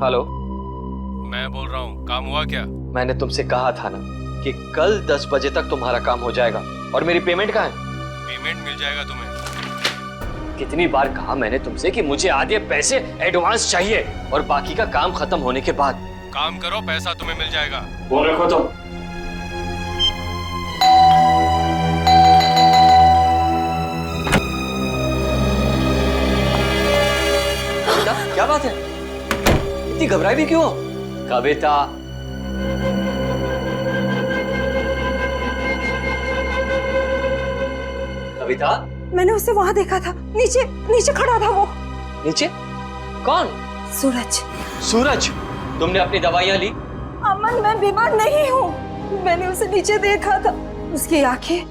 Hello, मैं बोल रहा हूँ, काम हुआ क्या? मैंने तुमसे कहा था ना कि कल 10 बजे तक तुम्हारा काम हो जाएगा। और मेरी पेमेंट कहाँ है? पेमेंट मिल जाएगा तुम्हें। कितनी बार कहा मैंने तुमसे कि मुझे आधे पैसे एडवांस चाहिए और बाकी का काम खत्म होने के बाद। काम करो, पैसा तुम्हें मिल जाएगा। फोन रखो तुम। क्या बात है? इतनी घबराई भी क्यों हो? कविता, कविता, मैंने उसे वहां देखा था, नीचे नीचे खड़ा था वो। नीचे? कौन? सूरज। सूरज, तुमने अपनी दवाइयां ली? अमन, मैं बीमार नहीं हूँ। मैंने उसे नीचे देखा था। उसकी आंखें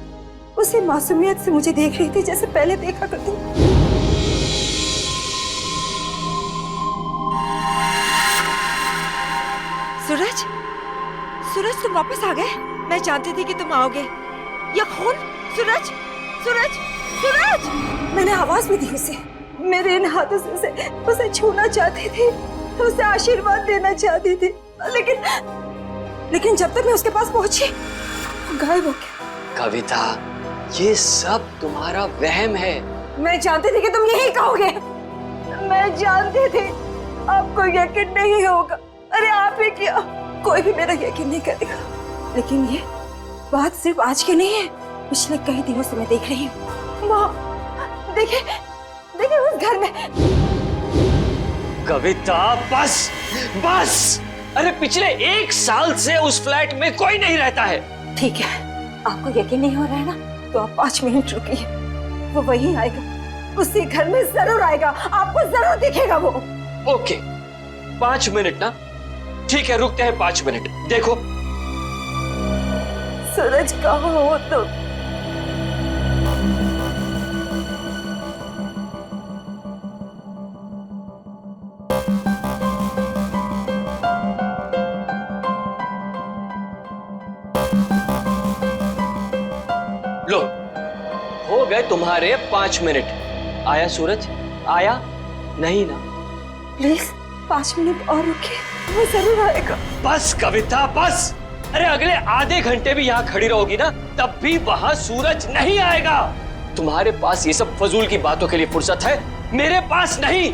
उसी मासूमियत से मुझे देख रही थी जैसे पहले देखा करती। सूरज, सूरज तुम वापस आ गए? मैं जानती थी कि तुम आओगे। ये खून? सूरज, सूरज, सूरज! मैंने आवाज भी दी उसे। मेरे इन हाथों से उसे छूना चाहती थी, उसे आशीर्वाद देना चाहती थी, लेकिन जब तक मैं उसके पास पहुंची, गायब हो गया। कविता, ये सब तुम्हारा वहम है। मैं जानती थी कि तुम यही कहोगे। मैं जानती थी आपको यकीन नहीं होगा। अरे आप ही क्या, कोई भी मेरा यकीन नहीं करेगा। लेकिन ये बात सिर्फ आज की नहीं है, पिछले कई दिनों से मैं देख रही हूँ। वहाँ देखिए, देखिए उस घर में। कविता, बस बस। अरे पिछले 1 साल से उस फ्लैट में कोई नहीं रहता है। ठीक है, आपको यकीन नहीं हो रहा है ना, तो आप 5 मिनट रुकिए। वो वहीं आएगा, उसी घर में जरूर आएगा, आपको जरूर दिखेगा वो। ओके, 5 मिनट ना? ठीक है, रुकते हैं 5 मिनट। देखो सूरज, कहाँ हो तुम? लो, हो गए तुम्हारे 5 मिनट। आया सूरज? आया नहीं ना? प्लीज 5 मिनट और रुकिए, वो जरूर आएगा। बस कविता, बस। अरे अगले आधे घंटे भी यहाँ खड़ी रहोगी ना, तब भी वहां सूरज नहीं आएगा। तुम्हारे पास ये सब फजूल की बातों के लिए फुर्सत है, मेरे पास नहीं।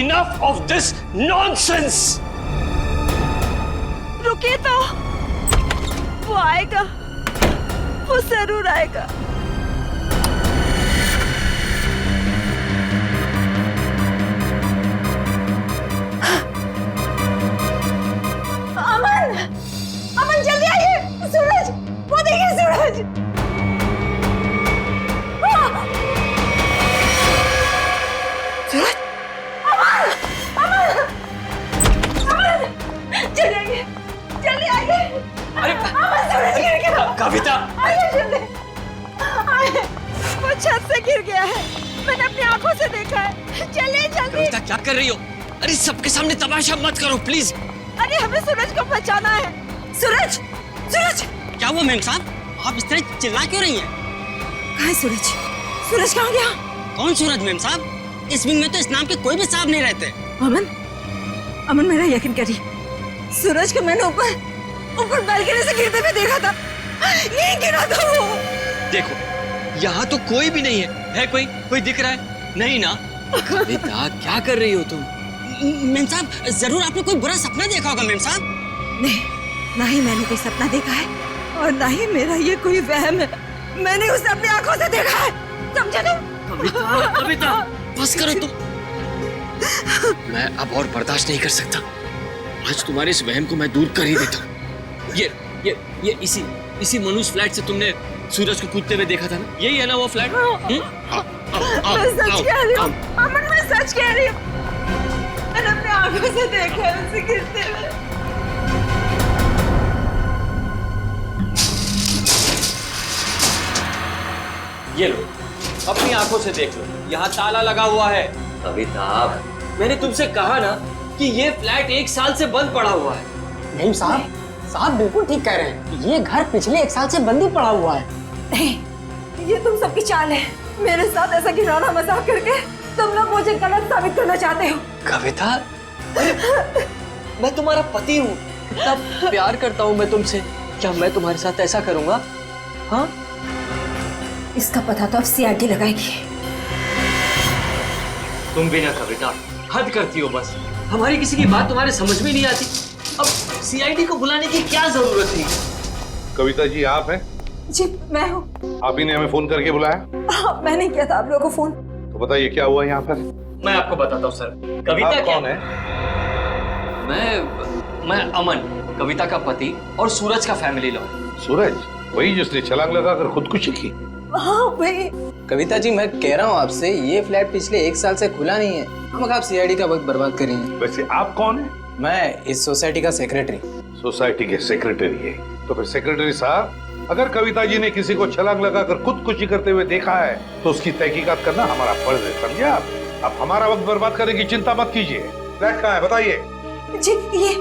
Enough of this nonsense. रुकिए तो, वो आएगा, वो जरूर आएगा। अमन, अमन जल्दी आइए। सूरज, वो देखिए सूरज। सूरज, अमन, अमन, अमन, जल्दी आइए, जल्दी आइए। अरे अमन, सूरज गिर गया। कविता, आइए जल्दी, आइए। वो छत से गिर गया है, मैंने अपनी आंखों से देखा है। चलिए जल्दी। कविता क्या कर रही हो? अरे सबके सामने तमाशा मत करो प्लीज। अरे हमें सूरज को बचाना है। सूरज, सूरज! क्या हुआ मैम साहब, आप इस तरह चिल्ला क्यों रही हैं? कहाँ है सूरज? सूरज कहाँ गया? कौन सूरज मैम साहब? इस विंग में तो इस नाम के कोई भी साहब नहीं रहते। अमन, अमन मेरा यकीन करिए, सूरज को मैंने ऊपर बालकनी से गिरते हुए देखा था। यही गिरा था वो। देखो, यहाँ तो कोई भी नहीं है कोई दिख रहा है? नहीं ना? कविता क्या कर रही हो तुम? मैम साहब, जरूर आपने कोई बुरा सपना देखा होगा मैम साहब। नहीं, ना ही मैंने कोई सपना देखा है और ना ही मेरा ये कोई वहम है। मैंने उसे अपनी आंखों से देखा है, समझे तुम? कविता, कविता, बस करो तुम। मैं अब और बर्दाश्त नहीं कर सकता। आज तुम्हारे इस वहम को मैं दूर कर ही देता हूँ। ये इसी मनुष्य फ्लैट से तुमने सूरज को कूदते हुए देखा था ना? यही है ना वो फ्लैट? मैं सच कह रही हूँ अमन, मैं सच कह रही हूँ। मैंने अपनी आंखों से देखा है उसे गिरते हुए। ये लो, अपनी आंखों से देख लो, यहाँ ताला लगा हुआ है। कविता, मैंने तुमसे कहा ना कि ये फ्लैट 1 साल से बंद पड़ा हुआ है। मैम साहब, साहब बिल्कुल ठीक कह रहे हैं, ये घर पिछले 1 साल से बंद ही पड़ा हुआ है। नहीं, ये तुम सबकी चाल है। मेरे साथ ऐसा घिनौना मजाक करके तुम लोग मुझे गलत साबित करना चाहते हो। कविता, मैं तुम्हारा पति हूँ, इतना प्यार करता हूँ मैं तुमसे। क्या मैं तुम्हारे साथ ऐसा करूँगा? हाँ? इसका पता तो अब सीआईडी लगाएगी। तुम भी ना कविता, हद करती हो बस। हमारी किसी की बात तुम्हारे समझ में नहीं आती। अब सीआईडी को बुलाने की क्या जरूरत थी? कविता जी आप हैं? जी मैं हूँ। आप ही ने हमें फोन करके बुलाया? हाँ, मैंने किया था आप लोगों को फोन। तो बताइए क्या हुआ यहाँ पर? मैं आपको बताता हूँ सर। कविता आप क्या कौन है? मैं अमन, कविता का पति और सूरज का फैमिली लॉ। सूरज, वही जिसने छलांग लगाकर खुदकुशी की? हाँ वही। कविता जी मैं कह रहा हूँ आपसे, ये फ्लैट पिछले 1 साल से खुला नहीं है। हम आप सीआईडी का वक्त बर्बाद करेंगे। वैसे आप कौन है? मैं इस सोसाइटी का सेक्रेटरी। सोसाइटी के सेक्रेटरी है? तो फिर सेक्रेटरी साहब, अगर कविता जी ने किसी को छलांग लगाकर खुदकुशी करते हुए देखा है तो उसकी तहकीकात करना हमारा फर्ज है, समझे आप? अब हमारा वक्त बर्बाद करने की चिंता मत कीजिए। फ्लैट कहाँ है बताइए? जी ये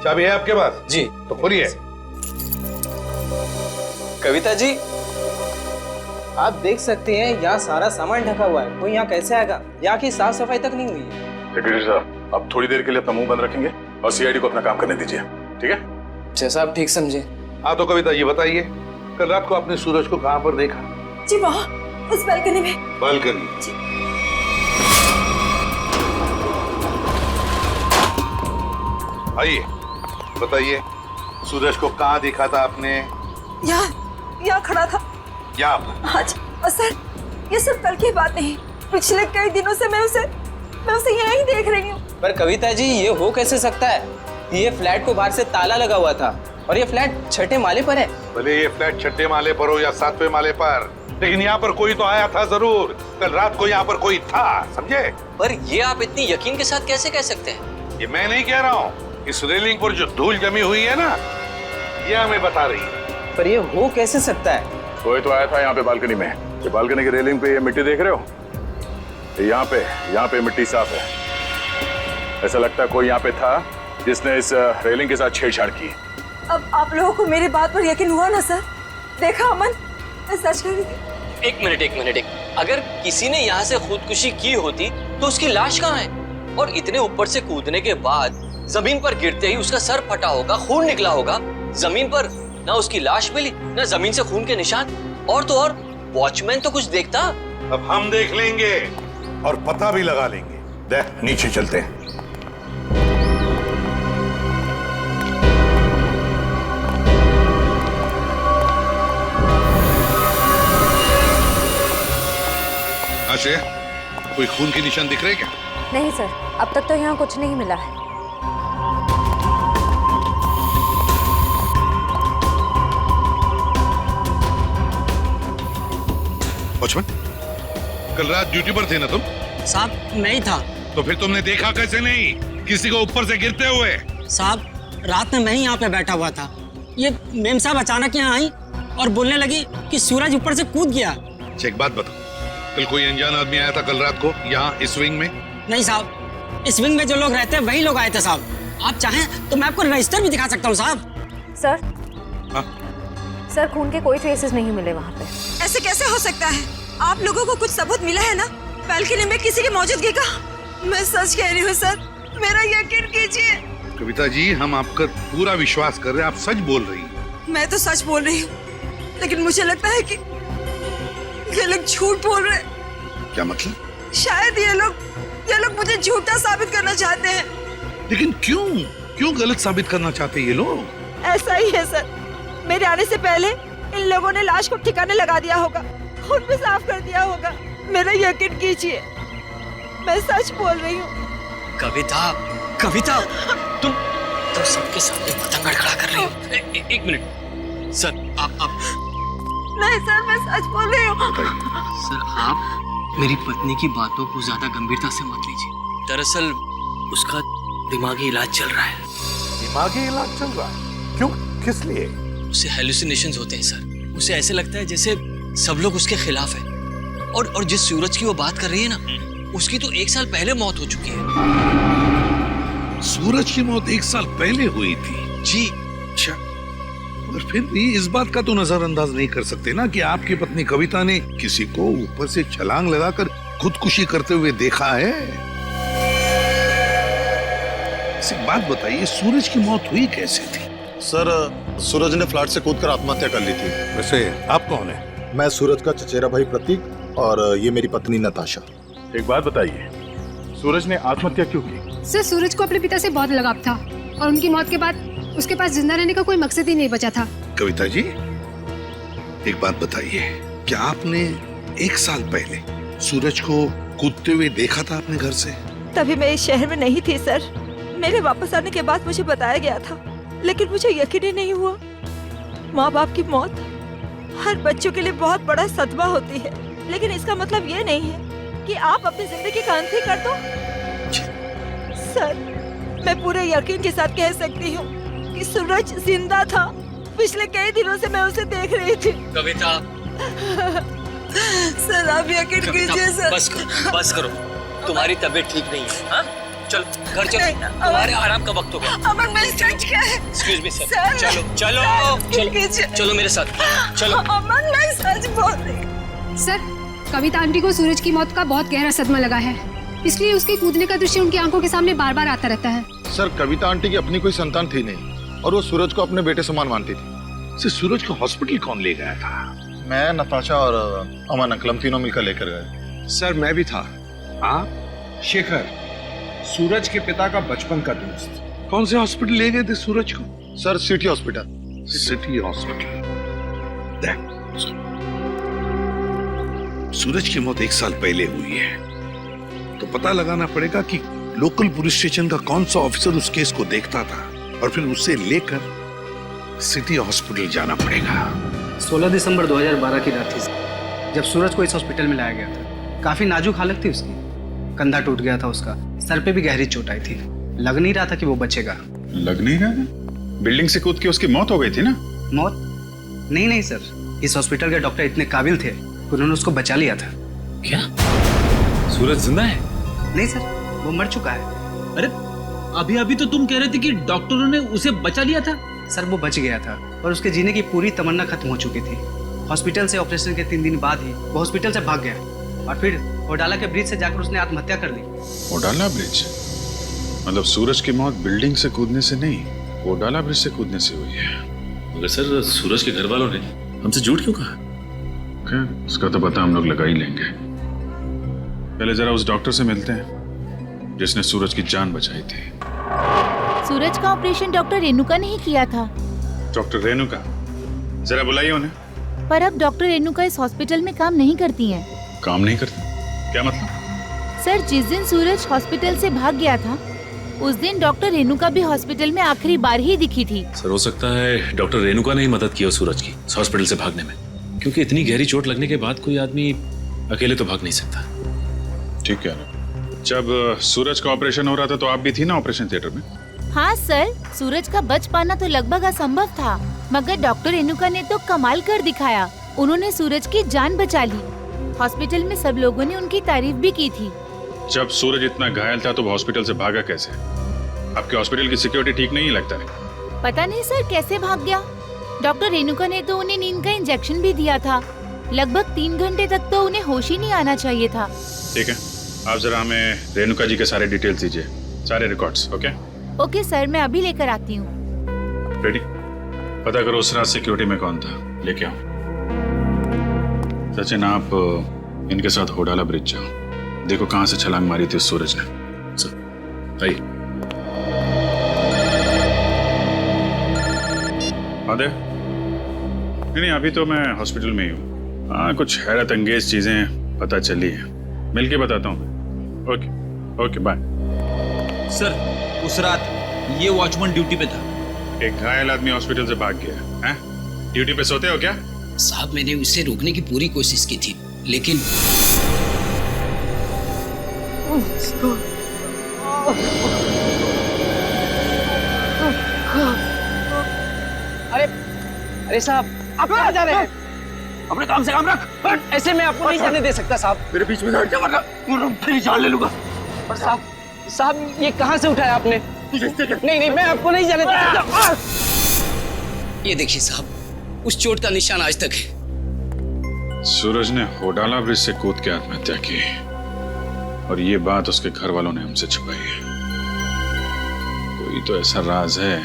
चाबी है आपके पास? जी। तो खोलिए। कविता जी आप देख सकते हैं यहाँ सारा सामान ढका हुआ है। कोई यहाँ कैसे आएगा? यहाँ की साफ सफाई तक नहीं हुई है। सेक्रेटरी साहब, आप थोड़ी देर के लिए अपना मुंह बंद रखेंगे और सीआईडी को अपना काम करने दीजिए, ठीक है? जैसा आप ठीक समझे। हाँ तो कविता ये बताइए, कल रात को आपने सूरज को कहाँ पर देखा? जी वहाँ उस बालकनी में। बालकनी? आइए बताइए, सूरज को कहाँ देखा था आपने? यहाँ खड़ा था। यहाँ पर? हाँ जी। और सर ये सिर्फ कल की बात नहीं, पिछले कई दिनों से मैं उसे यहीं देख रही हूँ। पर कविता जी ये हो कैसे सकता है? ये फ्लैट को बाहर से ताला लगा हुआ था और ये फ्लैट 6ठे माले पर है। भले ये फ्लैट 6ठे माले पर हो या 7वें माले पर, लेकिन यहाँ पर कोई तो आया था जरूर। कल रात को यहाँ पर कोई था, समझे? पर ये आप इतनी यकीन के साथ कैसे कह सकते हैं? ये मैं नहीं कह रहा हूँ, इस रेलिंग पर जो धूल जमी हुई है ना, ये हमें बता रही है। पर ये हो कैसे सकता है? कोई तो आया था यहाँ पे बालकनी में। ये बालकनी की रेलिंग पे ये मिट्टी देख रहे हो? यहाँ पे मिट्टी साफ है। ऐसा लगता है कोई यहाँ पे था जिसने इस रेलिंग के साथ छेड़छाड़ की। अब आप लोगों को मेरी बात पर यकीन हुआ ना सर? देखा अमन, मैं सच कह रही थी। एक मिनट। अगर किसी ने यहाँ से खुदकुशी की होती तो उसकी लाश कहाँ है? और इतने ऊपर से कूदने के बाद जमीन पर गिरते ही उसका सर फटा होगा, खून निकला होगा। जमीन पर ना उसकी लाश मिली, ना जमीन से खून के निशान। और तो और वॉचमैन तो कुछ देखता। अब हम देख लेंगे और पता भी लगा लेंगे। देख नीचे चलते हैं। आश्रय, कोई खून के निशान दिख रहे क्या? नहीं सर, अब तक तो यहाँ कुछ नहीं मिला है। वॉचमैन, कल रात ड्यूटी पर थे ना तुम? साहब नहीं था। तो फिर तुमने देखा कैसे नहीं किसी को ऊपर से गिरते हुए? साहब रात में मैं ही यहाँ पे बैठा हुआ था। ये मेम साहब अचानक यहाँ आई और बोलने लगी कि सूरज ऊपर से कूद गया। अच्छा एक बात बताओ, कल कोई अनजान आदमी आया था कल रात को यहाँ इस विंग में? नहीं साहब, इस विंग में जो लोग रहते हैं वही लोग आए थे साहब। आप चाहें तो मैं आपको रजिस्टर भी दिखा सकता हूँ साहब। सर हाँ? सर खून के कोई ट्रेसेस नहीं मिले वहाँ पे। ऐसे कैसे हो सकता है? आप लोगों को कुछ सबूत मिला है ना बालकनी में किसी की मौजूदगी का? मैं सच कह रही हूँ सर, मेरा यकीन कीजिए। कविता जी, हम आपका पूरा विश्वास कर रहे हैं, आप सच बोल रही हैं। मैं तो सच बोल रही हूँ, लेकिन मुझे लगता है कि ये लोग झूठ बोल रहे हैं। क्या मतलब? शायद ये लोग मुझे झूठा साबित करना चाहते हैं। लेकिन क्यों गलत साबित करना चाहते हैं ये लोग? ऐसा ही है सर, मेरे आने से पहले इन लोगों ने लाश को ठिकाने लगा दिया होगा, खून भी साफ कर दिया होगा। मेरा यकीन कीजिए, मैं सच बोल रही हूँ। कविता, तुम सबके सामने पतंग खड़ा कर रही हो। एक मिनट सर, आप नहीं सर, मैं सच बोल रही हूँ। सर आप मेरी पत्नी की बातों को ज्यादा गंभीरता से मत लीजिए। दरअसल उसका दिमागी इलाज चल रहा है। दिमागी इलाज चल रहा है? क्यों, किस लिए? उसे हेलुसिनेशंस होते हैं सर। उसे ऐसे लगता है जैसे सब लोग उसके खिलाफ हैं। और जिस सूरज की वो बात कर रही है ना, उसकी तो 1 साल पहले मौत हो चुकी है। सूरज की मौत 1 साल पहले हुई थी? जी। अच्छा, और फिर भी इस बात का तो नजरअंदाज नहीं कर सकते ना कि आपकी पत्नी कविता ने किसी को ऊपर से छलांग लगाकर खुदकुशी करते हुए देखा है। एक बात बताइए, सूरज की मौत हुई कैसे थी? सर, सूरज ने फ्लैट से कूदकर आत्महत्या कर ली थी। वैसे आप कौन है? मैं सूरज का चचेरा भाई प्रतीक और ये मेरी पत्नी नताशा। एक बात बताइए, सूरज ने आत्महत्या क्यों की? सर, सूरज को अपने पिता से बहुत लगाव था और उनकी मौत के बाद उसके पास जिंदा रहने का कोई मकसद ही नहीं बचा था। कविता जी, एक बात बताइए, क्या आपने 1 साल पहले सूरज को कूदते हुए देखा था अपने घर से? तभी मैं इस शहर में नहीं थी सर। मेरे वापस आने के बाद मुझे बताया गया था, लेकिन मुझे यकीन ही नहीं हुआ। माँ बाप की मौत हर बच्चों के लिए बहुत बड़ा सदमा होती है, लेकिन इसका मतलब ये नहीं है कि आप अपनी जिंदगी का अंत ही कर दो। सर, मैं पूरे यकीन के साथ कह सकती हूँ कि सूरज जिंदा था। पिछले कई दिनों से मैं उसे देख रही थी। कविता, सर आप यकीन कीजिए सर। बस करो, तुम्हारी तबीयत ठीक नहीं है। हाँ? चलो घर चलो, तुम्हारे आराम का वक्त हो गया। अमर, मैं सच क्या है? एक्सक्यूज मी सर, सर, चलो चलो चलो चलो मेरे साथ, चलो। अमर, मैं सच बोल रही। सर, कविता आंटी को सूरज की मौत का बहुत गहरा सदमा लगा है, इसलिए उसके कूदने का दृश्य उनकी आंखों के सामने बार बार आता रहता है। सर, कविता आंटी की अपनी कोई संतान थी नहीं और वो सूरज को अपने बेटे समान मानती थी। सूरज को हॉस्पिटल कौन ले गया था? मैं, नताशा और अमन अंकल, हम तीनों मिलकर लेकर गए। सर, मैं भी था। आप? शेखर, सूरज के पिता का बचपन का दोस्त। कौन से हॉस्पिटल ले गए थे सूरज को? Sir, city hospital. City hospital. Suraj की मौत 1 साल पहले हुई है, तो पता लगाना पड़ेगा कि लोकल पुलिस स्टेशन का कौन सा ऑफिसर उस केस को देखता था और फिर उसे लेकर सिटी हॉस्पिटल जाना पड़ेगा। 16 दिसंबर 2012 की रात थी जब सूरज को इस हॉस्पिटल में लाया गया था। काफी नाजुक हालत थी उसकी, कंधा टूट गया था उसका, सर पे भी गहरी चोट आई थी। लग नहीं रहा था कि वो बचेगा। लग नहीं रहा? बिल्डिंग से कूद के उसकी मौत हो गई थी ना? मौत? नहीं सर, इस हॉस्पिटल के डॉक्टर इतने काबिल थे कि उन्होंने उसको बचा लिया था। क्या सूरज जिंदा है? नहीं सर, वो मर चुका है। अरे अभी अभी तो तुम कह रहे थे कि डॉक्टरों ने उसे बचा लिया था। सर, वो बच गया था और उसके जीने की पूरी तमन्ना खत्म हो चुकी थी। हॉस्पिटल से ऑपरेशन के 3 दिन बाद ही वो हॉस्पिटल से भाग गया और फिर ओडाला के ब्रिज से जाकर उसने आत्महत्या कर ली। ओडाला ब्रिज? मतलब सूरज की मौत बिल्डिंग से कूदने से नहीं, ओडाला ब्रिज से कूदने से हुई है। मगर सर, सूरज के घर वालों ने हमसे झूठ क्यों कहा? उसका तो पता हम लोग लगा ही लेंगे। पहले जरा उस डॉक्टर से मिलते हैं जिसने सूरज की जान बचाई थी। सूरज का ऑपरेशन डॉक्टर रेणुका ने ही किया था। डॉक्टर रेणुका? जरा बुलाइए उन्हें। पर अब डॉक्टर रेणुका इस हॉस्पिटल में काम नहीं करती हैं। काम नहीं करती? क्या मतलब? सर, जिस दिन सूरज हॉस्पिटल से भाग गया था उस दिन डॉक्टर रेणुका भी हॉस्पिटल में आखिरी बार ही दिखी थी। सर, हो सकता है डॉक्टर रेणुका ने ही मदद की हो सूरज की हॉस्पिटल से भागने में, क्योंकि इतनी गहरी चोट लगने के बाद कोई आदमी अकेले तो भाग नहीं सकता। ठीक है। जब सूरज का ऑपरेशन हो रहा था तो आप भी थी ना ऑपरेशन थिएटर में? हाँ सर, सूरज का बच पाना तो लगभग असंभव था, मगर डॉक्टर रेणुका ने तो कमाल कर दिखाया। उन्होंने सूरज की जान बचा ली। हॉस्पिटल में सब लोगों ने उनकी तारीफ भी की थी। जब सूरज इतना घायल था तो वो हॉस्पिटल से भागा कैसे? आपके हॉस्पिटल की सिक्योरिटी ठीक नहीं लगता है? पता नहीं सर कैसे भाग गया। डॉक्टर रेणुका ने तो उन्हें नींद का इंजेक्शन भी दिया था। लगभग 3 घंटे तक तो उन्हें होश ही नहीं आना चाहिए था। ठीक है, आप जरा हमें रेणुका जी के सारे डिटेल्स दीजिए, सारे रिकॉर्ड्स। ओके सर, मैं अभी लेकर आती हूँ। रेडी? पता करो उस रात सिक्योरिटी में कौन था, लेके आओ। सचिन, आप इनके साथ होडाला ब्रिज जाओ, देखो कहाँ से छलांग मारी थी उस सूरज ने। सर आइए। नहीं, अभी तो मैं हॉस्पिटल में ही हूँ। हाँ, कुछ हैरत अंगेज चीजें पता चली है, मिलके बताता हूँ। Okay bye. सर, उस रात ये वॉचमैन ड्यूटी पे था। एक घायल आदमी हॉस्पिटल से भाग गया है? ड्यूटी पे सोते हो क्या? साहब, मैंने उसे रोकने की पूरी कोशिश की थी, लेकिन अरे साहब, आप कहाँ जा रहे हैं? अपने काम से काम रख। ऐसे मैं आपको नहीं जाने दे सकता साहब। मेरे बीच में हट जा वरना फिर जान ले लूंगा। और साहब ये कहाँ से उठाया आपने? नहीं, मैं आपको नहीं जाने दे सकता। ये देखिए साहब, उस चोट का निशान आज तक है। सूरज ने होडाला ब्रिज से कूद के आत्महत्या की और ये बात उसके घर वालों ने हमसे छुपाई है। कोई तो ऐसा राज है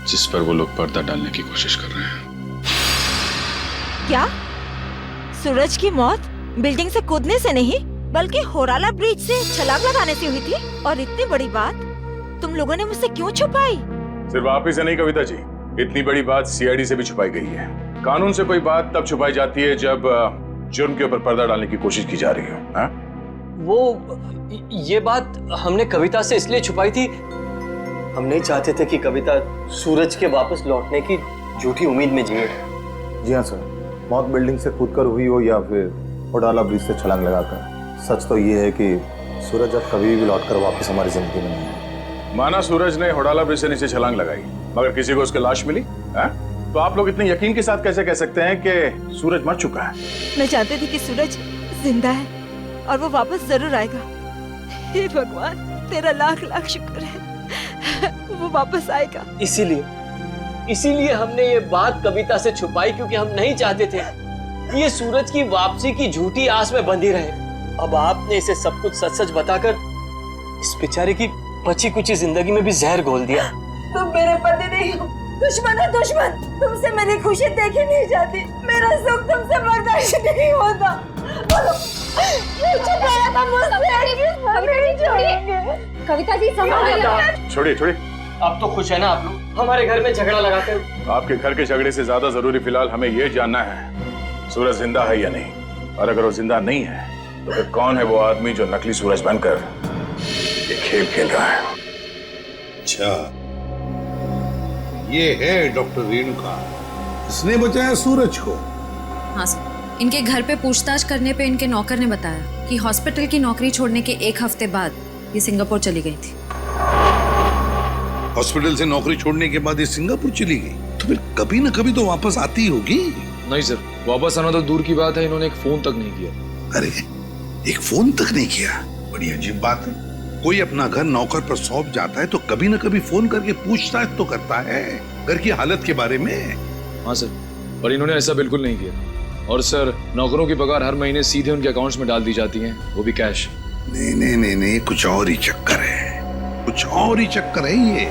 जिस पर वो लोग पर्दा डालने की कोशिश कर रहे हैं। क्या सूरज की मौत बिल्डिंग से कूदने से नहीं बल्कि होराला ब्रिज से छलांग लगाने से हुई थी? और इतनी बड़ी बात तुम लोगों ने मुझसे क्यों छुपाई? सिर्फ आप ही से नहीं कविता जी, इतनी बड़ी बात सीआईडी से भी छुपाई गई है। कानून से कोई बात तब छुपाई जाती है जब जुर्म के ऊपर पर्दा डालने की कोशिश की जा रही हो। हाँ? वो ये बात हमने कविता से इसलिए छुपाई थी, हम नहीं चाहते थे कि कविता सूरज के वापस लौटने की झूठी उम्मीद में जिए। जी हाँ सर, मौत बिल्डिंग से कूदकर हुई हो या फिर होडाला ब्रिज से छलांग लगाकर। सच तो ये है कि सूरज अब कभी भी लौटकर वापस हमारी जिंदगी में नहीं है। माना सूरज ने होडाला ब्रिज से नीचे छलांग लगाई मगर किसी को उसकी लाश मिली है? तो आप लोग इतने यकीन के साथ कैसे कह सकते हैं कि सूरज मर चुका है? मैं जानती थी कि सूरज जिंदा है और वो वापस जरूर आएगा। हे भगवान, तेरा लाख लाख शुक्र है, वो वापस आएगा। इसीलिए हमने ये बात कविता से छुपाई, क्योंकि हम नहीं चाहते थे कि ये सूरज की वापसी की झूठी आस में बंधी रहे। अब आपने इसे सब कुछ सच सच बताकर इस बेचारे की बची कुची जिंदगी में भी जहर घोल दिया। तुम मेरे पति नहीं हो, दुश्मन है दुश्मन। तुमसे मेरी खुशी देखी नहीं जाती, मेरा सुख तुमसे बर्दाश्त नहीं होता। बोलो, ये छुपाया था मुझसे कि हम नहीं छोड़ेंगे। कविता जी संभालिए। छोड़िए। अब तो खुश है ना आप लोग हमारे घर में झगड़ा लगाते हो? आपके घर के झगड़े से ज्यादा जरूरी फिलहाल हमें यह जानना है सूरज जिंदा है या नहीं, और अगर वो जिंदा नहीं है तो फिर कौन है वो आदमी जो नकली सूरज बनकर ये खेल खेल रहा है? अच्छा, ये है डॉक्टर रेणुका, इसने बचाया सूरज को। हाँ सर, इनके घर पे पूछताछ करने पे इनके नौकर ने बताया कि हॉस्पिटल की नौकरी छोड़ने के 1 हफ्ते बाद ये सिंगापुर चली गई थी। हॉस्पिटल से नौकरी छोड़ने के बाद ये सिंगापुर चली गई, तो फिर कभी न कभी तो वापस आती होगी। नहीं सर, वापस आना तो दूर की बात है, इन्होंने एक फोन तक नहीं किया। अरे, एक फोन तक नहीं किया? बड़ी अजीब बात है। कोई अपना घर नौकर पर सौंप जाता है तो कभी न कभी फोन करके पूछताछ तो करता है घर की हालत के बारे में। हाँ सर, पर इन्होंने ऐसा बिल्कुल नहीं किया। और सर, नौकरों की पगार हर महीने सीधे उनके अकाउंट्स में डाल दी जाती है, वो भी कैश। नहीं, कुछ और ही चक्कर है, कुछ और ही चक्कर है ये।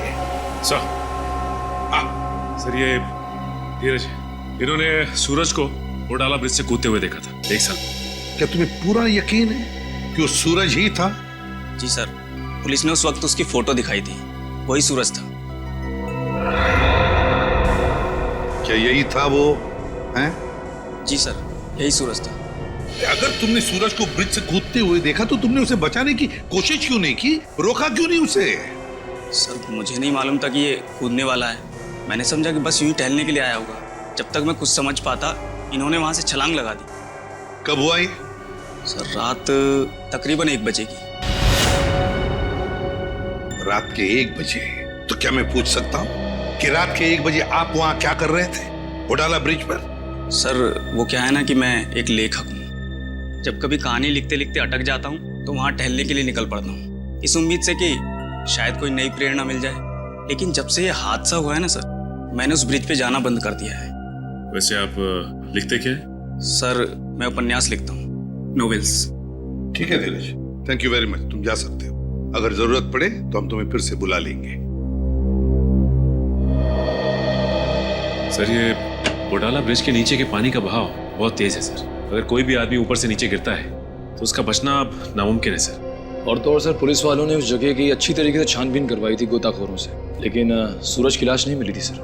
सर ये धीरज, इन्होंने सूरज को होडाला ब्रिज से कूदते हुए देखा था 1 साल। क्या तुम्हें पूरा यकीन है कि वो सूरज ही था? जी सर, पुलिस ने उस वक्त उसकी फोटो दिखाई थी, वही सूरज था। क्या यही था वो? हैं? जी सर, यही सूरज था। अगर तुमने सूरज को ब्रिज से कूदते हुए देखा तो तुमने उसे बचाने की कोशिश क्यों नहीं की? रोका क्यों नहीं उसे? सर, मुझे नहीं मालूम था कि ये कूदने वाला है। मैंने समझा कि बस यूं ही टहलने के लिए आया होगा। जब तक मैं कुछ समझ पाता, इन्होंने वहां से छलांग लगा दी। कब हुआ ये? सर, रात तकरीबन 1 बजे की। रात के 1 बजे? तो क्या मैं पूछ सकता हूँ कि रात के 1 बजे आप वहाँ क्या कर रहे थे होडाला ब्रिज पर? सर, वो क्या है ना कि मैं एक लेखक हूँ। जब कभी कहानी लिखते लिखते अटक जाता हूँ तो वहाँ टहलने के लिए निकल पड़ता हूँ, इस उम्मीद से कि शायद कोई नई प्रेरणा मिल जाए। लेकिन जब से ये हादसा हुआ है ना सर, मैंने उस ब्रिज पे जाना बंद कर दिया है। वैसे आप लिखते क्या है? सर, मैं उपन्यास लिखता हूँ, नोवेल्स। ठीक है धीरज, थैंक यू वेरी मच, तुम जा सकते हो। अगर जरूरत पड़े तो हम तुम्हें फिर से बुला लेंगे। सर, ये होडाला ब्रिज के नीचे के पानी का बहाव बहुत तेज है सर। अगर कोई भी आदमी ऊपर से नीचे गिरता है तो उसका बचना अब नामुमकिन है सर। और तो और सर, पुलिस वालों ने उस जगह की अच्छी तरीके से छानबीन करवाई थी गोताखोरों से, लेकिन सूरज की लाश नहीं मिली थी सर।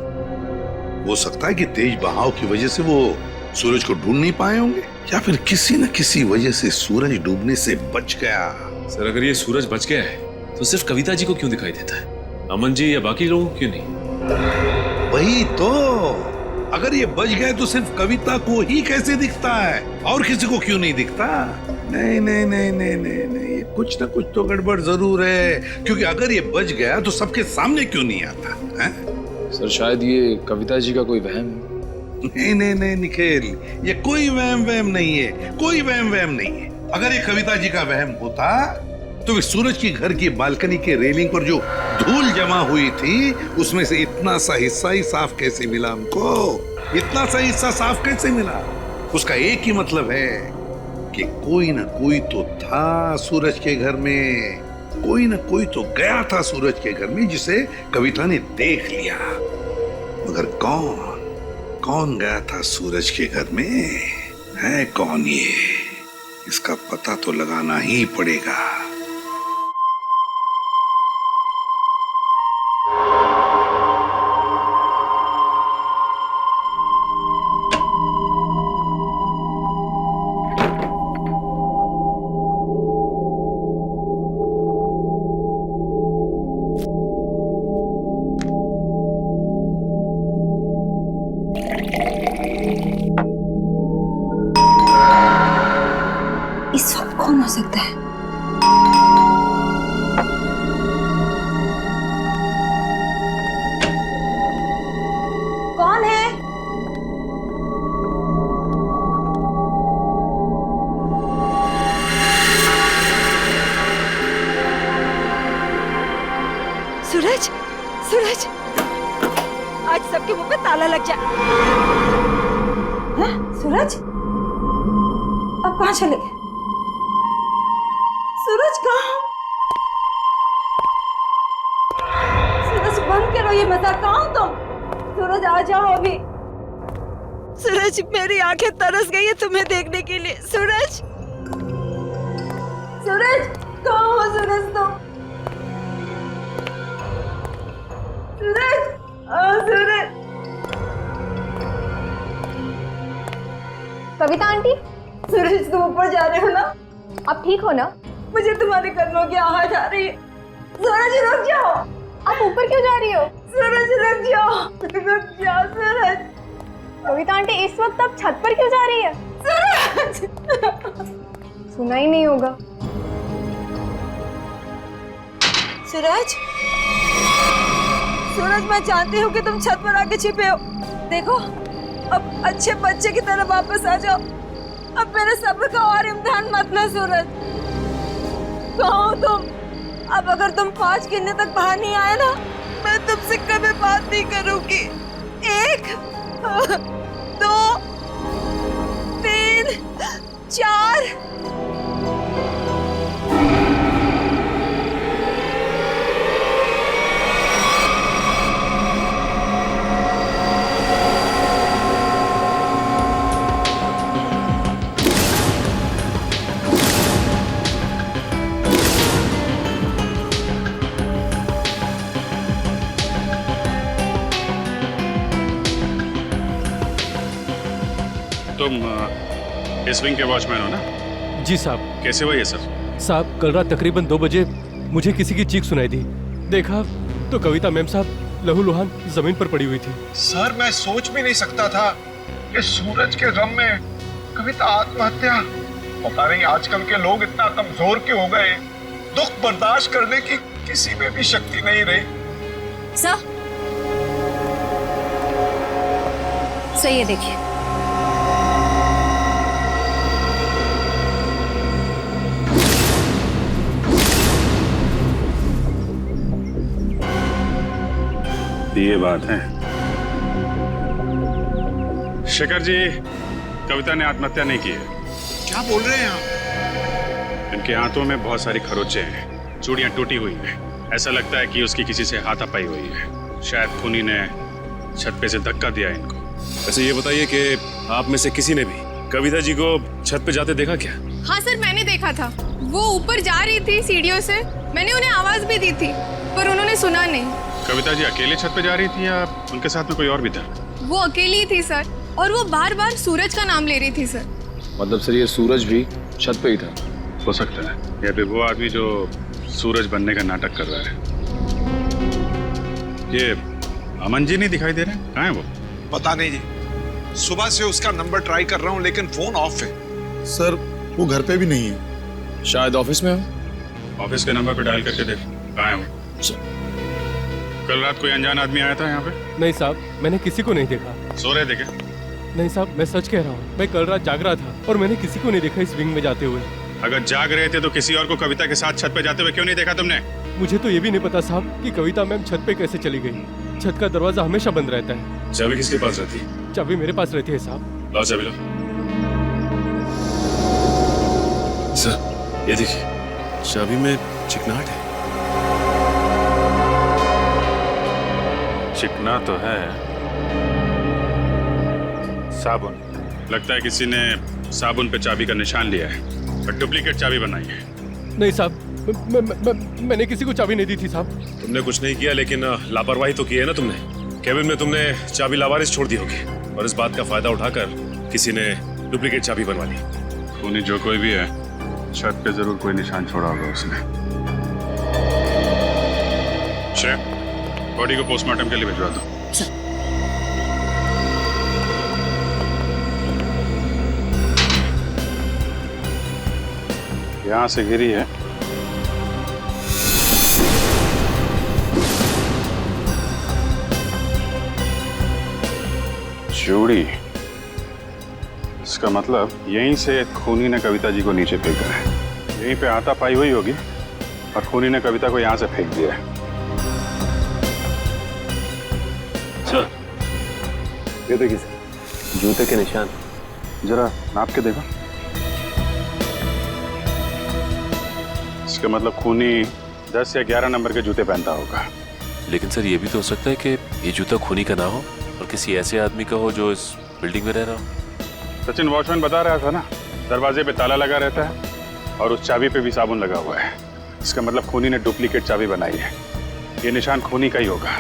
हो सकता है कि तेज बहाव की वजह से वो सूरज को ढूंढ नहीं पाए होंगे, या फिर किसी न किसी वजह से सूरज डूबने से बच गया। सर, अगर ये सूरज बच गया है तो सिर्फ कविता जी को क्यों दिखाई देता है? अमन जी या बाकी लोगों को क्यों नहीं? वही तो, अगर ये बच गए तो सिर्फ कविता को ही कैसे दिखता है, और किसी को क्यों नहीं दिखता? नहीं नहीं नहीं नहीं नहीं नहीं, कुछ ना कुछ तो गड़बड़ जरूर है, क्योंकि अगर ये बच गया तो सबके सामने क्यों नहीं आता है? सर, शायद ये कविता जी का कोई वहम है। नहीं नहीं नहीं निखिल, ये कोई वहम नहीं है, कोई वहम नहीं है। अगर ये कविता जी का वहम होता तो सूरज की घर की बालकनी के रेलिंग पर जो धूल जमा हुई थी उसमें से इतना सा हिस्सा ही साफ कैसे मिला हमको? इतना सा हिस्सा साफ कैसे मिला? उसका एक ही मतलब है कि कोई ना कोई तो था सूरज के घर में, कोई ना कोई तो गया था सूरज के घर में जिसे कविता ने देख लिया, मगर कौन गया था सूरज के घर में? है कौन ये? इसका पता तो लगाना ही पड़ेगा। इस वक्त कौन हो सकता है? कौन है? सूरज, सूरज, आज सबके मुंह पे ताला लग जाए। हाँ, सूरज, अब कहाँ चले गए? सूरज कहाँ? सूरज बंद करो ये मजाक, कहाँ हो तुम? सूरज आ जाओ अभी। सूरज, मेरी आंखें तरस गई है तुम्हें देखने के लिए। सूरज, सूरज कहाँ हो सूरज तुम? सूरज, सूरज। कविता आंटी, सूरज तुम ऊपर जा रहे हो ना? आप ठीक हो ना? मुझे तुम्हारे कदमों की आवाज आ रही है। सूरज रुक जाओ। आप ऊपर क्यों जा रही हो? सूरज रुक जाओ, रुक जाओ सूरज। कविता आंटी, इस वक्त आप छत पर क्यों जा रही है? सूरज, सुना ही नहीं होगा। सूरज, सूरज, मैं जानती हूँ कि तुम छत पर आके छिपे हो। देखो, अब अच्छे बच्चे की तरह वापस आ जाओ। अब मेरे सब्र का और इम्तिहान मत लो सूरज। कहाँ हो तुम? अब अगर तुम 5 गिनने तक बाहर नहीं आए ना, मैं तुमसे कभी बात नहीं करूंगी। 1, 2, 3, 4। तुम इस विंग के वॉचमैन हो ना? जी साहब। कैसे हुआ ये सर? साहब, कल रात तकरीबन 2 बजे मुझे किसी की चीख सुनाई दी। देखा तो कविता मैम साहब लहूलुहान जमीन पर पड़ी हुई थी। सर, मैं सोच भी नहीं सकता था कि सूरज के गम में कविता आत्महत्या। पता नहीं आजकल के लोग इतना कमजोर क्यों हो गए। दुख बर्दाश्त करने की किसी में भी शक्ति नहीं रही। सर, सही है, देखिए। ये बात है। शेखर जी, कविता ने आत्महत्या नहीं की है। क्या बोल रहे हैं आप? इनके हाथों में बहुत सारी खरोंचे हैं, चूड़ियां टूटी हुई हैं। ऐसा लगता है कि उसकी किसी से हाथापाई हुई है। शायद खूनी ने छत पे से धक्का दिया इनको। वैसे ये बताइए कि आप में से किसी ने भी कविता जी को छत पे जाते देखा क्या? हाँ सर, मैंने देखा था। वो ऊपर जा रही थी सीढ़ियों से। मैंने उन्हें आवाज भी दी थी, पर उन्होंने सुना नहीं। कविता जी अकेले छत पे जा रही थी या उनके साथ में कोई और भी था? वो अकेली थी सर, और वो बार बार सूरज का नाम ले रही थी सर। मतलब सर, ये सूरज भी छत पे ही था? हो सकता है, या फिर वो आदमी जो सूरज बनने का नाटक कर रहा है। ये अमन जी नहीं दिखाई दे रहे? कहाँ है वो? पता नहीं जी, सुबह से उसका नंबर ट्राई कर रहा हूँ लेकिन फोन ऑफ है। सर, वो घर पे भी नहीं है। शायद ऑफिस में हो। ऑफिस के नंबर पे डायल करके देख, कहाँ है वो? कल रात कोई अनजान आदमी आया था यहाँ पे? नहीं साहब, मैंने किसी को नहीं देखा। सो रहे थे क्या? नहीं साहब, मैं सच कह रहा हूँ। मैं कल रात जाग रहा था और मैंने किसी को नहीं देखा इस विंग में जाते हुए। अगर जाग रहे थे तो किसी और को कविता के साथ छत पे जाते हुए क्यों नहीं देखा तुमने? मुझे तो ये भी नहीं पता साहब कि कविता मैम छत पे कैसे चली गई। छत का दरवाजा हमेशा बंद रहता है। चाबी किसके पास रहती है? चाबी मेरे पास रहती है साहब। लाओ चाबी लो। सर, ये देखिए, चाबी में चिकनाहट है। चिकना तो है। साबुन, लगता है किसी ने साबुन पे चाबी का निशान लिया है और डुप्लीकेट चाबी बनाई है। नहीं साहब, मैंने किसी को चाबी नहीं दी थी साहब। तुमने कुछ नहीं किया, लेकिन लापरवाही तो की है ना तुमने। केबिन में तुमने चाबी लावारिस छोड़ दी होगी और इस बात का फायदा उठाकर किसी ने डुप्लीकेट चाबी बनवा ली। खूनी जो कोई भी है, छत पे जरूर कोई निशान छोड़ा होगा उसने। श्रेया, बॉडी को पोस्टमार्टम के लिए भिजवा दो। यहां से गिरी है। चूड़ी, इसका मतलब यहीं से खूनी ने कविता जी को नीचे फेंका है। यहीं पे हाथा पाई हुई होगी और खूनी ने कविता को यहां से फेंक दिया है। सर, ये देखिए जूते के निशान, जरा नाप के देखो। इसका मतलब खूनी 10 या 11 नंबर के जूते पहनता होगा। लेकिन सर ये भी तो हो सकता है कि ये जूता खूनी का ना हो और किसी ऐसे आदमी का हो जो इस बिल्डिंग में रह रहा हो। सचिन वॉचमैन बता रहा था ना, दरवाजे पे ताला लगा रहता है और उस चाबी पे भी साबुन लगा हुआ है। इसका मतलब खूनी ने डुप्लीकेट चाबी बनाई है। ये निशान खूनी का ही होगा।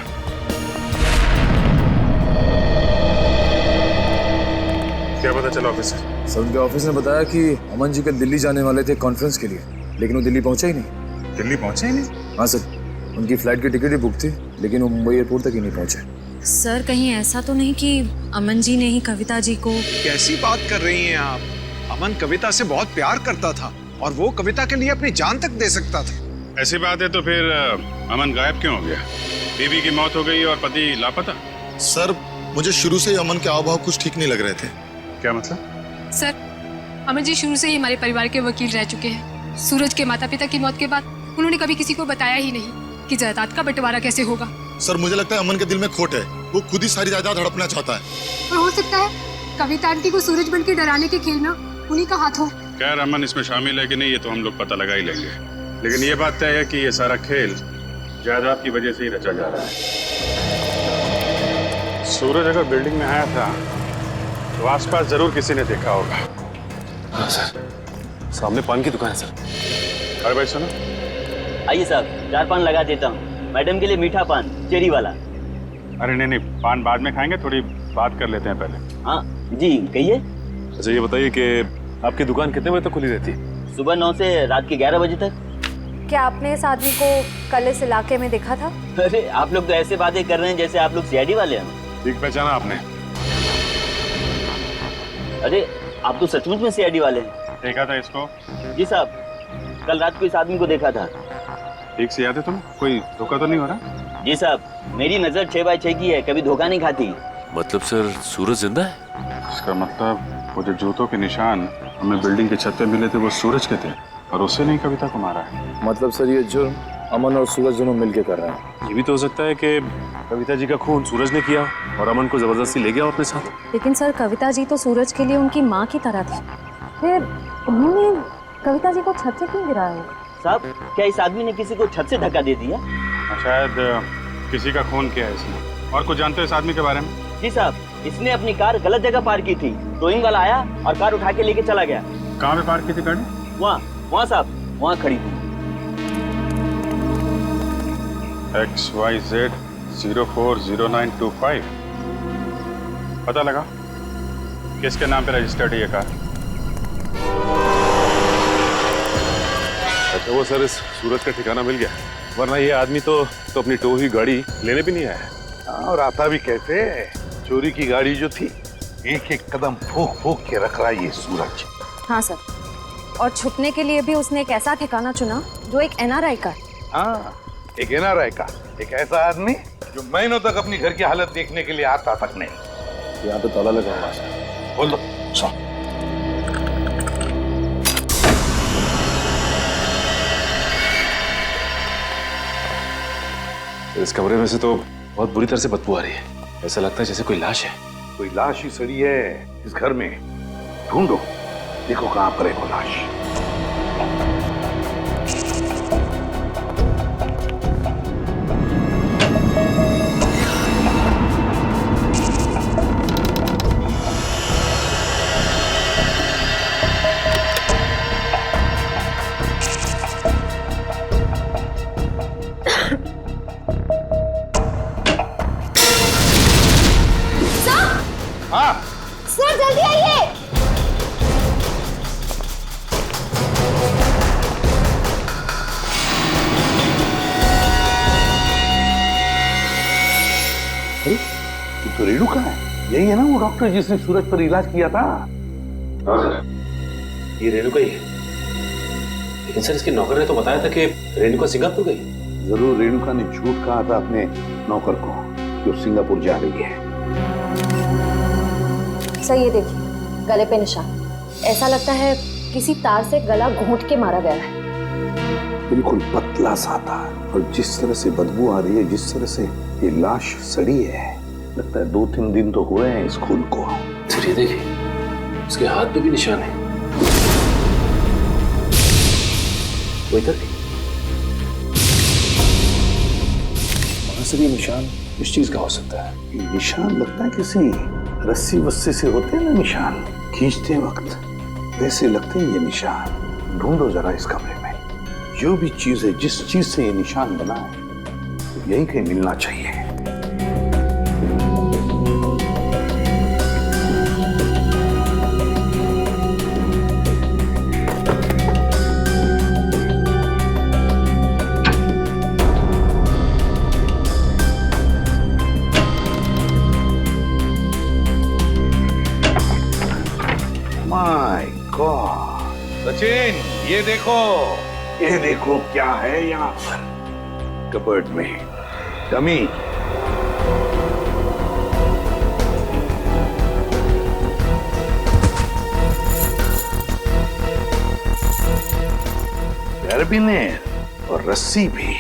क्या पता चला ऑफिसर? सर, उनके ऑफिस ने बताया कि अमन जी कल दिल्ली जाने वाले थे कॉन्फ्रेंस के लिए, लेकिन वो दिल्ली पहुंचे ही नहीं। दिल्ली पहुंचे ही नहीं? हाँ सर, उनकी फ्लाइट की टिकट ही बुक थी, लेकिन वो मुंबई एयरपोर्ट तक ही नहीं पहुंचे। सर, कहीं ऐसा तो नहीं कि अमन जी ने ही कविता जी को? कैसी बात कर रही हैं आप? अमन कविता से बहुत प्यार करता था और वो कविता के लिए अपनी जान तक दे सकता था। ऐसी बात है तो फिर अमन गायब क्यों हो गया? बीवी की मौत हो गई और पति लापता? सर, मुझे शुरू से ही अमन के हाव भाव कुछ ठीक नहीं लग रहे थे। क्या मतलब? सर, अमन जी शुरू से ही हमारे परिवार के वकील रह चुके हैं। सूरज के माता पिता की मौत के बाद उन्होंने कभी किसी को बताया ही नहीं कि जायदाद का बंटवारा कैसे होगा। सर, मुझे लगता है अमन के दिल में खोट है, वो खुद ही सारी जायदाद हड़पना चाहता है। और हो सकता है कविता आंटी को सूरज बन के डराने के खेल में उन्हीं का हाथ हो। खैर, अमन इसमें शामिल है कि नहीं ये तो हम लोग पता लगा ही लेंगे, लेकिन ये बात तय है कि ये सारा खेल जायदाद की वजह से ही रचा जा रहा है। सूरज अगर बिल्डिंग में आया था तो आसपास जरूर किसी ने देखा होगा। हाँ सर, सामने पान की दुकान है सर। अरे भाई सुनो। आइए साहब, 4 पान लगा देता हूँ। मैडम के लिए मीठा पान, चेरी वाला। अरे नहीं, पान बाद में खाएंगे, थोड़ी बात कर लेते हैं पहले। हाँ जी, कहिए। अच्छा ये बताइए कि आपकी दुकान कितने बजे तक खुली रहती है? सुबह 9 से रात के 11 बजे तक। क्या आपने इस आदमी को कल इस इलाके में देखा था? अरे आप लोग तो ऐसे बातें कर रहे हैं जैसे आप लोग सीआईडी वाले हैं। ठीक पहचाना आपने? अरे आप तो सचमुच में सीआईडी वाले हैं। देखा था इसको? जी साहब, कल रात को इस आदमी को देखा था। ठीक से याद है तुम्हें? कोई धोखा तो नहीं हो रहा? जी साहब, मेरी नजर 6x6 की है, कभी धोखा नहीं खाती। मतलब सर सूरज जिंदा है? इसका मतलब वो जो जूतों के निशान हमें बिल्डिंग की छत पे मिले थे वो सूरज के थे और उससे नहीं कविता को मारा है। मतलब सर ये जुर्म अमन और सूरज दोनों मिलके कर रहे हैं। ये भी तो हो सकता है कि कविता जी का खून सूरज ने किया और अमन को जबरदस्ती ले गया अपने साथ। लेकिन सर, कविता जी तो सूरज के लिए उनकी माँ की तरह थी, फिर उन्होंने कविता जी को छत से क्यों गिराया होगा? साहब, क्या इस आदमी ने किसी को छत से धक्का दे दिया? शायद किसी का खून किया है इसने। और कुछ जानते हो इस आदमी के बारे में? जी साहब, इसने अपनी कार गलत जगह पार्क की थी। टोइंग वाला आया और कार उठा के लेके चला गया। कहाँ पे पार्क की थी गाड़ी? वहाँ साहब, वहाँ खड़ी थी। XYZ 040925। पता लगा किसके नाम पे रजिस्टर्ड है ये कार? अच्छा वो सर, इस सूरज का ठिकाना मिल गया, वरना ये आदमी तो अपनी टो हुई गाड़ी लेने भी नहीं आया। और आता भी कैसे? चोरी की गाड़ी जो थी, एक एक कदम फूक फूक के रख रहा है ये सूरज। हाँ सर, और छुपने के लिए भी उसने एक ऐसा ठिकाना चुना जो एक एनआरआई का। हाँ, एक एनआरआई का, एक ऐसा आदमी जो महीनों तक अपनी घर की हालत देखने के लिए आता तक नहीं। यहाँ पे ताला लगा हुआ है। बोलो। इस कमरे में से तो बहुत बुरी तरह से बदबू आ रही है। ऐसा लगता है जैसे कोई लाश है। कोई लाश ही सड़ी है इस घर में। ढूंढो, देखो कहाँ पर है वो लाश। अरे ये तो रेणुका है, यही है ना वो डॉक्टर जिसने सूरज पर इलाज किया था? ये रेणुका ही है। लेकिन सर इसके नौकर ने तो बताया था कि रेणुका सिंगापुर गई। जरूर रेणुका ने झूठ कहा था अपने नौकर को कि वो सिंगापुर जा रही है। सर ये देखिए, गले पे निशान। ऐसा लगता है किसी तार से गला घोंट के मारा गया है। बिल्कुल पतला सा था, और जिस तरह से बदबू आ रही है, जिस तरह से ये लाश सड़ी है, लगता है 2-3 दिन तो हुए हैं इस खून को। सर ये देखिए, उसके हाथ पे भी निशान है। वो इधर भी। वहां से भी निशान। इस चीज का हो सकता है। ये निशान लगता है किसी रस्सी वस्सी से होते हैं ना निशान, खींचते वक्त वैसे लगते हैं ये निशान। ढूंढो जरा इस कमरे में, जो भी चीज है, जिस चीज से ये निशान बना है, तो यही कहीं मिलना चाहिए। माय गॉड, सचिन ये देखो क्या है यहाँ पर कबर्ड में। डमी। कैरबिनेर और रस्सी भी।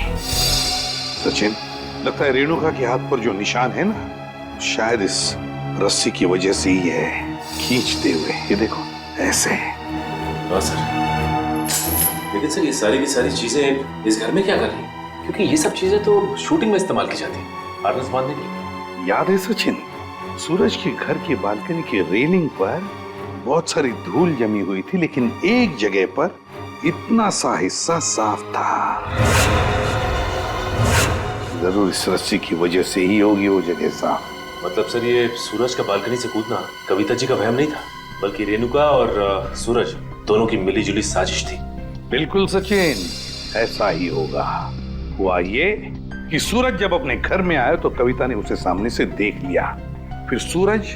सचिन, लगता है रेणुका के हाथ पर जो निशान है ना, शायद इस रस्सी की वजह से ही है, खींचते हुए। ये देखो ऐसे। हाँ सर, लेकिन सर ये सारी की सारी चीजें इस घर में क्या कर रही हैं? क्योंकि ये सब चीजें तो शूटिंग में इस्तेमाल की जाती है, हार्नेस बांधने के लिए। याद है सचिन, सूरज के घर की बालकनी के रेलिंग पर बहुत सारी धूल जमी हुई थी, लेकिन एक जगह पर इतना सा हिस्सा साफ था। जरूर इस रस्सी की वजह से ही होगी वो जगह साफ। मतलब सर ये सूरज का बालकनी से कूदना कविता जी का वहम नहीं था, बल्कि रेणुका और सूरज दोनों की मिलीजुली साजिश थी। बिल्कुल सचिन, ऐसा ही होगा। हुआ ये कि सूरज जब अपने घर में आया तो कविता ने उसे सामने से देख लिया। फिर सूरज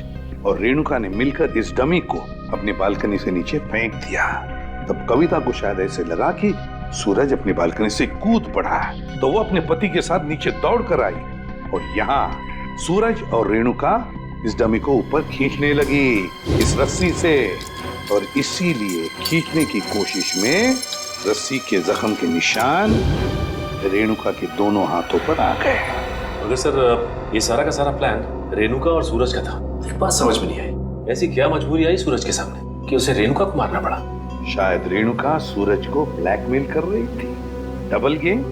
और रेणुका ने मिलकर इस डमी को अपने बालकनी से नीचे फेंक दिया। तब कविता को शायद ऐसे लगा कि सूरज अपनी बालकनी से कूद पड़ा, तो वो अपने पति के साथ नीचे दौड़ कर आई और यहाँ सूरज और रेणुका इस डमी को ऊपर खींचने लगी इस रस्सी से, और इसीलिए खींचने की कोशिश में रस्सी के जख्म के निशान रेणुका के दोनों हाथों पर आ गए। मगर सर ये सारा का सारा प्लान रेणुका और सूरज का था। एक बात समझ में नहीं आई, ऐसी क्या मजबूरी आई सूरज के सामने कि उसे रेणुका को मारना पड़ा? शायद रेणुका सूरज को ब्लैकमेल कर रही थी। Double game.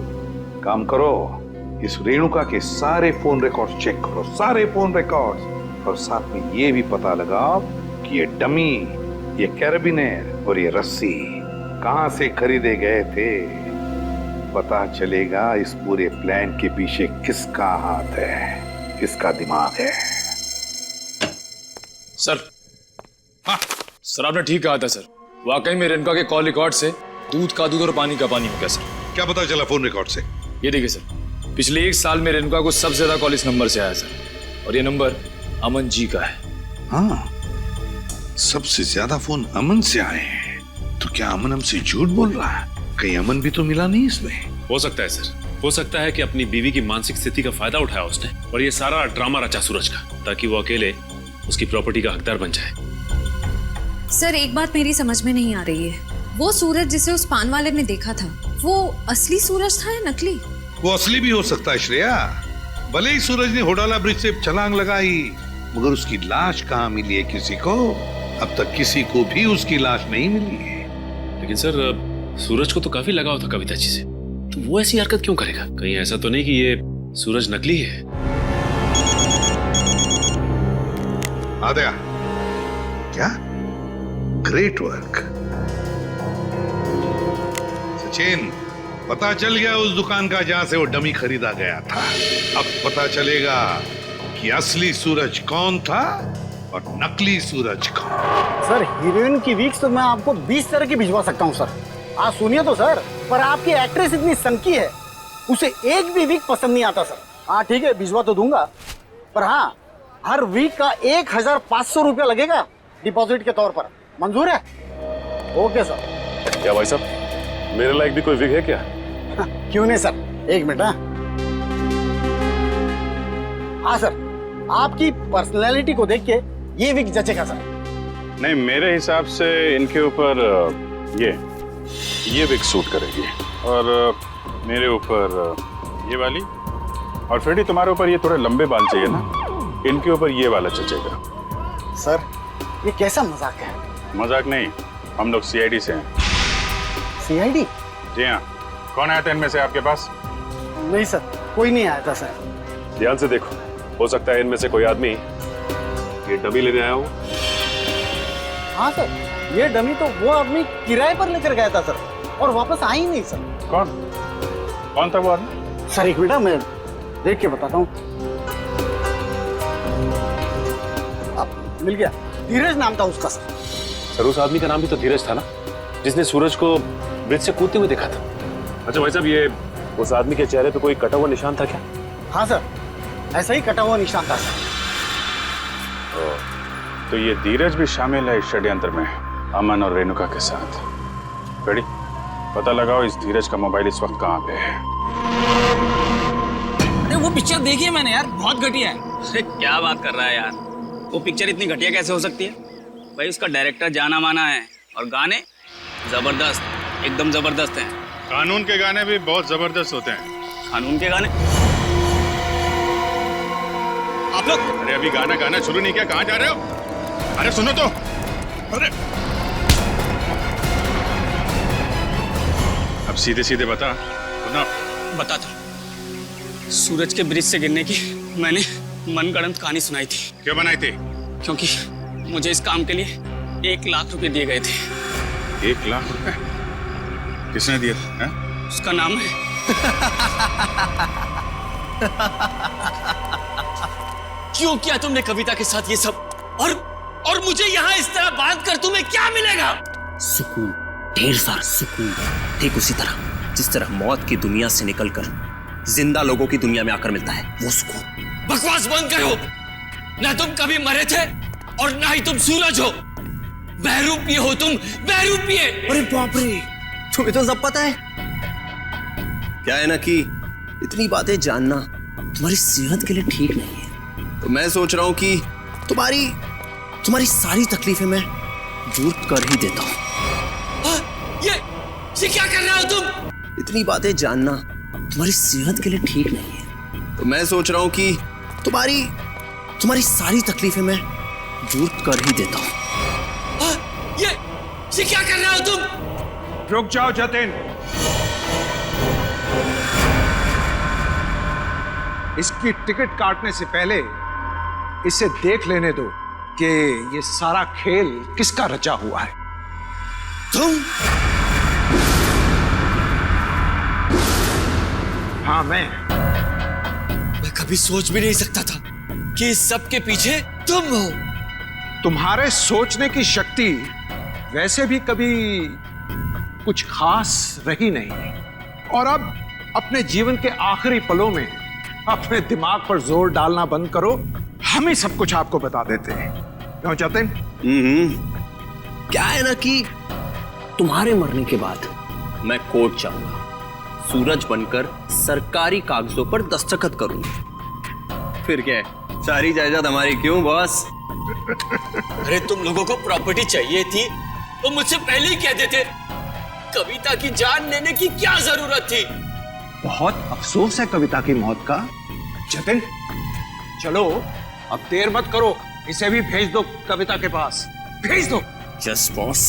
काम करो, इस रेणुका के सारे फोन रिकॉर्ड्स चेक करो, सारे फोन रिकॉर्ड्स, और साथ में ये भी पता लगाओ कि ये डमी, ये कैरबिनेर और ये रस्सी कहां से खरीदे गए थे। पता चलेगा इस पूरे प्लान के पीछे किसका हाथ है, किसका दिमाग है। सर, हाँ सर आपने ठीक कहा था सर। वाकई में रेणुका के कॉल रिकॉर्ड से दूध का दूध और पानी का पानी हो गया सर। क्या पता चला फोन रिकॉर्ड से? ये देखिए सर, पिछले 1 साल में रेणुका को सबसे ज्यादा कॉल इस नंबर से आया सर, और ये नंबर अमन जी का है। हाँ, सबसे ज्यादा फोन अमन से आए हैं। तो क्या अमन हमसे झूठ बोल रहा है? कहीं अमन भी तो मिला नहीं इसमें? हो सकता है सर, हो सकता है कि अपनी बीवी की मानसिक स्थिति का फायदा उठाया उसने और ये सारा ड्रामा रचा सूरज का, ताकि वो अकेले उसकी प्रॉपर्टी का हकदार बन जाए। सर एक बात मेरी समझ में नहीं आ रही है, वो सूरज जिसे उस पान वाले ने देखा था, वो असली सूरज था या नकली? वो असली भी हो सकता है श्रेया। भले ही सूरज ने होडाला ब्रिज से छलांग लगाई, मगर उसकी लाश कहाँ मिली है किसी को? अब तक किसी को भी उसकी लाश नहीं मिली है। लेकिन सर सूरज को तो काफी लगाव था कविता जी से, तो वो ऐसी हरकत क्यों करेगा? कहीं ऐसा तो नहीं कि ये सूरज नकली है? आद्या, क्या? Great work Sachin. पता चल गया उस दुकान का जहां से वो डमी खरीदा गया था। अब पता चलेगा कि असली सूरज कौन था और नकली सूरज कौन। सर हीरोइन की वीक्स तो मैं आपको 20 तरह की भिजवा सकता हूँ सर। आप सुनिए तो सर, पर आपकी एक्ट्रेस इतनी सनकी है, उसे एक भी वीक पसंद नहीं आता सर। हाँ ठीक है, भिजवा तो दूंगा, पर हाँ, हर वीक का 1500 रुपया लगेगा डिपॉजिट के तौर पर। मंजूर है? Okay sir. क्या भाई साहब, मेरे लायक भी कोई विग है क्या? क्यों नहीं सर, एक मिनट। हाँ सर, आपकी पर्सनैलिटी को देख के ये विग जचेगा सर। नहीं, मेरे हिसाब से इनके ऊपर ये विग सूट करेगी, और मेरे ऊपर ये वाली, और फ्रेडी तुम्हारे ऊपर ये थोड़े लंबे बाल चाहिए ना, इनके ऊपर ये वाला जचेगा। सर, ये कैसा मजाक है? मजाक नहीं, हम लोग सीआईडी से हैं। सीआईडी? जी हाँ। कौन आया था इनमें से आपके पास? नहीं सर, कोई नहीं आया था सर। ध्यान से देखो, हो सकता है इनमें से कोई आदमी ये डमी लेने आया हो। हाँ सर, ये डमी तो वो आदमी किराए पर लेकर गया था सर, और वापस आ ही नहीं सर। कौन था वो आदमी? सर एक मिनट, मैं देख के बताता हूँ। मिल गया, धीरज नाम था उसका सर। सर उस आदमी का नाम भी तो धीरज था ना, जिसने सूरज को ब्रिज से कूदते हुए देखा था। अच्छा भाई साहब, ये उस आदमी के चेहरे पे कोई कटा हुआ निशान था क्या? हाँ सर, ऐसा ही कटा हुआ निशान था सर। तो ये धीरज भी शामिल है इस षड्यंत्र में, अमन और रेणुका के साथ। रेडी, पता लगाओ इस धीरज का मोबाइल इस वक्त कहाँ पे है। अरे वो पिक्चर देखी है मैंने यार, बहुत घटिया है। अरे क्या बात कर रहा है यार, वो पिक्चर इतनी घटिया कैसे हो सकती है? भाई उसका डायरेक्टर जाना माना है, और गाने जबरदस्त, एकदम जबरदस्त हैं। कानून के गाने भी बहुत जबरदस्त होते हैं। कानून के गाने? आप लोग, अरे अभी गाना गाना शुरू नहीं किया, कहाँ जा रहे हो? अरे सुनो तो, अरे अब सीधे सीधे बता सूरज के ब्रिज से गिरने की मैंने मनगढ़ंत कहानी सुनाई थी। क्यों बनाई थी? क्योंकि मुझे इस काम के लिए 1 लाख रुपए दिए गए थे। 1 लाख रुपए? किसने दिए थे? उसका नाम है क्यों किया तुमने कविता के साथ ये सब? और मुझे यहाँ इस तरह बांध कर तुम्हें क्या मिलेगा? सुकून, ढेर सारा सुकून। ठीक उसी तरह जिस तरह मौत की दुनिया से निकलकर जिंदा लोगों की दुनिया में आकर मिलता है, वो सुकून। बकवास बंद करो। ना तुम कभी मरे थे और ना ही तुम सूरज हो। बहरूपिये हो तुम, बहरूपिये। अरे बाप रे, तुम्हें तो सब पता है। क्या है ना कि इतनी बातें जानना तुम्हारी सेहत के लिए ठीक नहीं है। तो मैं सोच रहा हूं कि तुम्हारी सारी तकलीफें मैं दूर कर ही देता हूं। ये क्या कर रहे हो तुम? इतनी बातें जानना तुम्हारी सेहत के लिए ठीक नहीं है। तो मैं सोच रहा हूं कि तुम्हारी सारी तकलीफें मैं दूर कर ही देता हूं। ये क्या कर रहे हो तुम? रुक जाओ जतिन, इसकी टिकट काटने से पहले इसे देख लेने दो कि ये सारा खेल किसका रचा हुआ है। तुम? हाँ, मैं कभी सोच भी नहीं सकता था कि इस सब के पीछे तुम हो। तुम्हारे सोचने की शक्ति वैसे भी कभी कुछ खास रही नहीं, और अब अपने जीवन के आखिरी पलों में अपने दिमाग पर जोर डालना बंद करो। हम ही सब कुछ आपको बता देते हैं। क्यों जतिन? क्या है ना कि तुम्हारे मरने के बाद मैं कोर्ट जाऊंगा, सूरज बनकर सरकारी कागजों पर दस्तखत करूंगा। फिर क्या है, सारी जायदाद हमारी। क्यों बॉस? अरे तुम लोगों को प्रॉपर्टी चाहिए थी तो मुझसे पहले ही कह देते। कविता की जान लेने की क्या जरूरत थी? बहुत अफसोस है कविता की मौत का। जतिन, चलो अब देर मत करो, इसे भी भेज दो कविता के पास, भेज दो। Yes boss.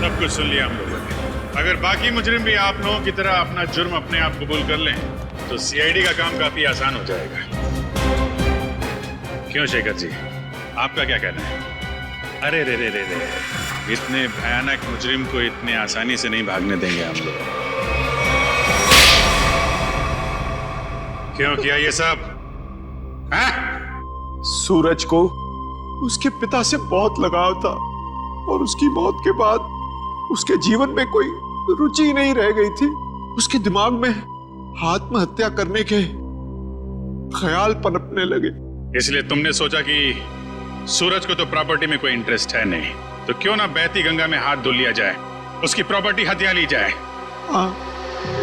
सब कुछ सुन लिया हम लोगों ने। अगर बाकी मुजरिम भी आप लोगों की तरह अपना जुर्म अपने आप कबूल कर लें तो सीआईडी का काम काफी आसान हो जाएगा। क्यों शेखर जी, आपका क्या कहना है? अरे रे रे रे रे, इतने भयानक मुजरिम को इतने आसानी से नहीं भागने देंगे हम लोग। क्यों किया ये सब? सूरज को उसके पिता से बहुत लगाव था, और उसकी मौत के बाद उसके जीवन में कोई रुचि नहीं रह गई थी। उसके दिमाग में आत्महत्या करने के ख्याल पनपने लगे। इसलिए तुमने सोचा कि सूरज को तो प्रॉपर्टी में कोई इंटरेस्ट है नहीं, तो क्यों ना बहती गंगा में हाथ धो लिया जाए, उसकी प्रॉपर्टी हथिया ली जाए। हाँ,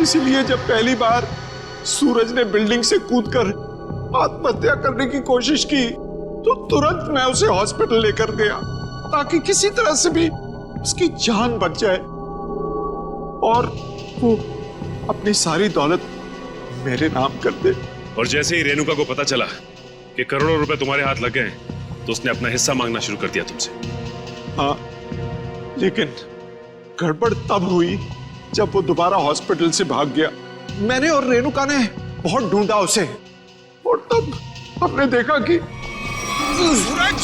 इसलिए जब पहली बार सूरज ने बिल्डिंग से कूदकर आत्महत्या करने की कोशिश की तो तुरंत मैं उसे हॉस्पिटल लेकर गया ताकि किसी तरह से भी उसकी जान बच जाए और वो अपनी सारी दौलत मेरे नाम कर दे। और जैसे ही रेणुका को पता चला कि करोड़ों रुपए तुम्हारे हाथ लग गए तो उसने अपना हिस्सा मांगना शुरू कर दिया तुमसे। हाँ, लेकिन गड़बड़ तब हुई जब वो दोबारा हॉस्पिटल से भाग गया। मैंने और रेणुका ने बहुत ढूंढा उसे और तब हमने देखा कि सूरज,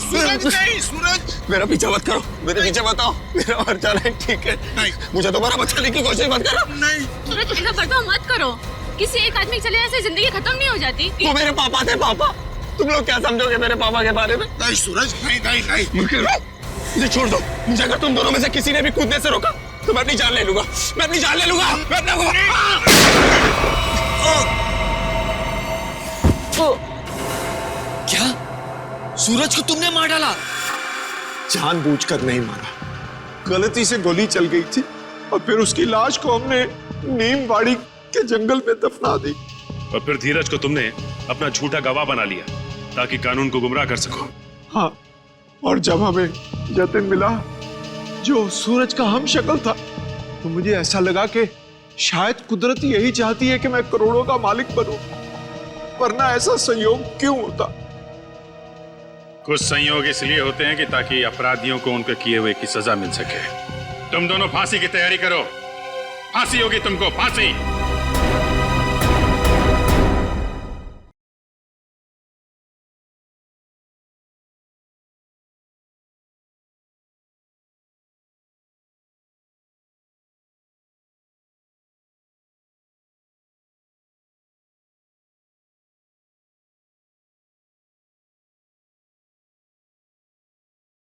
सूरज नहीं, सूरज मेरा पीछा मत करो, मेरे पीछे मत आओ, मेरा मर जाना है, ठीक है? नहीं, मुझे दोबारा बचाने की कोशिश मत करो। नहीं सूरज, ऐसा बर्ताव मत करो। किसी एक आदमी के चले जाने से जिंदगी खत्म नहीं हो जाती। वो मेरे पापा थे। पापा, तुम लोग क्या समझोगे मेरे पापा के बारे में? नहीं सूरज, नहीं नहीं नहीं, मुझे छोड़ दो। मुझे अगर तुम दोनों में से किसी ने भी कूदने से रोका तो मैं अपनी जान ले लूंगा, मैं अपनी जान ले लूंगा, मैं अपना क्या सूरज को तुमने मार डाला? जानबूझकर नहीं मारा, गलती से गोली चल गई थी और फिर उसकी लाश को हमने नीमवाड़ी के जंगल में दफना दी। और फिर धीरज को तुमने अपना झूठा गवाह बना लिया ताकि कानून को गुमराह कर सको। हाँ, और जब हमें जतिन मिला जो सूरज का हम शक्ल था तो मुझे ऐसा लगा कि शायद कुदरत यही चाहती है कि मैं करोड़ों का मालिक बनूं, वरना ऐसा संयोग क्यों होता? कुछ संयोग इसलिए होते हैं कि ताकि अपराधियों को उनके किए हुए की सजा मिल सके। तुम दोनों फांसी की तैयारी करो, फांसी होगी तुमको, फांसी।